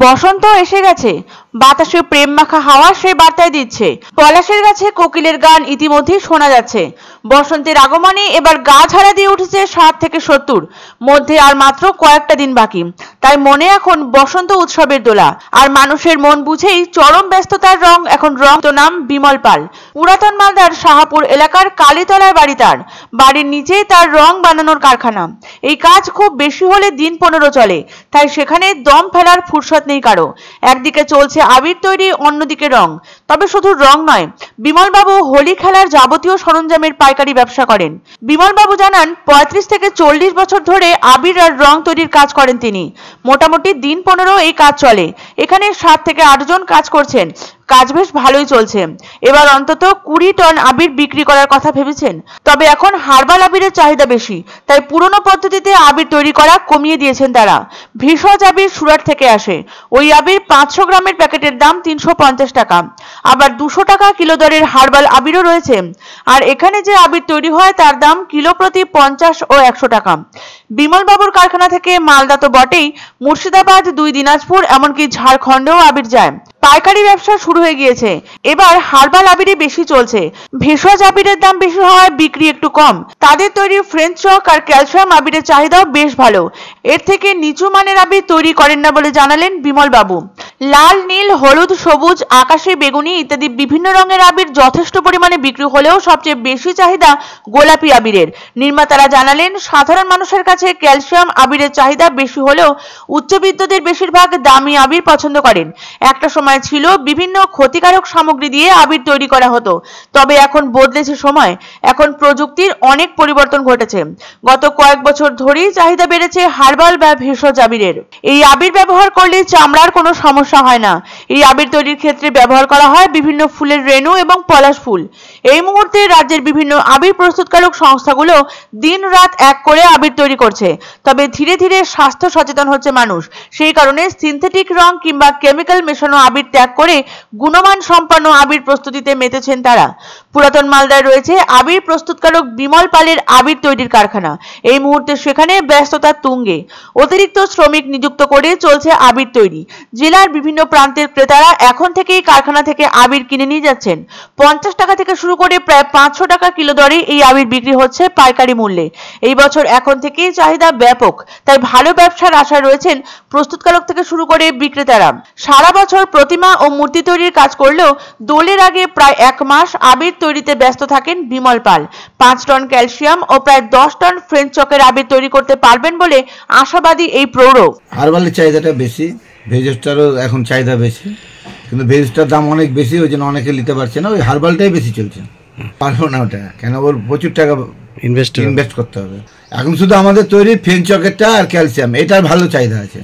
বসন্ত এসে গেছে, বাতাসে প্রেম মাখা হাওয়া সেই বার্তায় দিচ্ছে। পলাশের গাছে কোকিলের গান ইতিমধ্যেই শোনা যাচ্ছে। বসন্তের আগমনে এবার গা ঝাড়া দিয়ে উঠেছে 60 থেকে 70, মধ্যে আর মাত্র কয়েকটা দিন বাকি। তাই মনে এখন বসন্ত উৎসবের দোলা। আর মানুষের মন বুঝেই চরম ব্যস্ততার রং এখন রং তো নাম বিমল পাল। পুরাতন মালদার শাহপুর এলাকার কালীতলার বাড়ি তার। বাড়ির নিচেই তার রং বানানোর কারখানা। এই কাজ খুব বেশি হলে দিন 15 চলে, তাই সেখানে দম ফেলার ফুরসত নেই কারো। একদিকে চলছে আবির তৈরি, অন্যদিকে রং। তবে শুধু রং নয়, বিমলবাবু হোলি খেলার যাবতীয় সরঞ্জামের পাইকারি ব্যবসা করেন। বিমলবাবু জানান 35 থেকে 40 বছর ধরে আবির আর রং তৈরির কাজ করেন তিনি। মোটামুটি দিন 15 এই কাজ চলে। এখানে 7 থেকে 8 জন কাজ করছেন। কাজ বেশ ভালোই চলছে। এবার অন্তত 20 টন আবির বিক্রি করার কথা ভেবেছেন। তবে এখন হার্বাল আবিরের চাহিদা বেশি, তাই পুরনো পদ্ধতিতে আবির তৈরি করা কমিয়ে দিয়েছেন তারা। ভেষজ আবির সুরাট থেকে আসে। ওই আবির 500 গ্রামের প্যাকেটের দাম 350 টাকা। আবার 200 টাকা কিলো দরের হার্বাল আবিরও রয়েছে। আর এখানে যে আবির তৈরি হয় তার দাম কিলো প্রতি 50 ও 100 টাকা। বিমলবাবুর কারখানা থেকে মালদা তো বটেই, মুর্শিদাবাদ, 2 দিনাজপুর, এমনকি ঝাড়খণ্ডেও আবির যায়। পাইকারি ব্যবসা শুরু হয়ে গিয়েছে। এবার হার্বাল আবিরই বেশি চলছে। ভেষজ আবিরের দাম বেশি হওয়ায় বিক্রি একটু কম। তাদের তৈরি ফ্রেঞ্চ চক আর ক্যালসিয়াম আবিরের চাহিদাও বেশ ভালো। এর থেকে নিচু মানের আবির তৈরি করেন না বলে জানালেন বিমলবাবু। লাল, নীল, হলুদ, সবুজ, আকাশি, বেগুনি ইত্যাদি বিভিন্ন রঙের আবির যথেষ্ট পরিমাণে বিক্রি হলেও সবচেয়ে বেশি চাহিদা গোলাপি আবিরের। নির্মাতারা জানালেন সাধারণ মানুষের কাছে ক্যালসিয়াম আবিরের চাহিদা বেশি হলেও উচ্চবিত্তদের বেশিরভাগ দামি আবির পছন্দ করেন। একটা সময় ছিল বিভিন্ন ক্ষতিকারক সামগ্রী দিয়ে আবির তৈরি করা হতো, তবে এখন বদলেছে সময়। এখন প্রযুক্তির অনেক পরিবর্তন ঘটেছে। গত কয়েক বছর ধরেই চাহিদা বেড়েছে হার্বাল বা ভেষজ আবিরের। এই আবির ব্যবহার করলে চামড়ার কোনো সমস্যা হয় না। এই আবির তৈরির ক্ষেত্রে ব্যবহার করা হয় বিভিন্ন ফুলের রেণু এবং পলাশ ফুল। এই মুহূর্তে রাজ্যের বিভিন্ন আবির প্রস্তুতকারক সংস্থাগুলো দিন রাত এক করে আবির তৈরি করছে। তবে ধীরে ধীরে স্বাস্থ্য সচেতন হচ্ছে মানুষ। সেই কারণে সিনথেটিক রং কিংবা কেমিক্যাল মেশানো আবির ত্যাগ করে গুণমান সম্পন্ন আবির প্রস্তুতিতে মেতেছেন তারা। পুরাতন মালদায় রয়েছে আবির প্রস্তুতকারক বিমল পালের আবির তৈরির কারখানা। এই মুহূর্তে সেখানে ব্যস্ততার তুঙ্গে। অতিরিক্ত শ্রমিক নিযুক্ত করে চলছে আবির তৈরি। জেলার বিভিন্ন প্রান্তের ক্রেতারা এখন থেকেই কারখানা থেকে আবির কিনে নিয়ে যাচ্ছেন। 50 টাকা থেকে শুরু করে প্রায় 500 টাকা কিলো দরে এই আবির বিক্রি হচ্ছে পাইকারি মূল্যে। এই বছর এখন থেকেই চাহিদা ব্যাপক, তাই ভালো ব্যবসার আশায় রয়েছেন প্রস্তুতকারক থেকে শুরু করে বিক্রেতারা। সারা বছর প্রতিমা ও মূর্তি তৈরির কাজ করলেও দোলের আগে প্রায় 1 মাস আবির তৈরিতে ব্যস্ত থাকেন বিমল পাল। 5 টন ক্যালসিয়াম ও প্রায় 10 টন ফ্রেঞ্চ চকের আবির তৈরি করতে পারবেন বলে আশাবাদী এই প্রৌঢ়। হার্বালের চাহিদাটা বেশি, ভেষজটারও এখন চাহিদা বেশি, কিন্তু ভেষজটার দাম অনেক বেশি, ওই জন্য অনেকে নিতে পারছে না। ওই হার্বালটাই বেশি চলছে। পারবো না ওটা, কেন ওর প্রচুর টাকা ইনভেস্ট করতে হবে। এখন শুধু আমাদের তৈরি ফ্রেঞ্চ চকেরটা আর ক্যালসিয়াম, এটার ভালো চাহিদা আছে।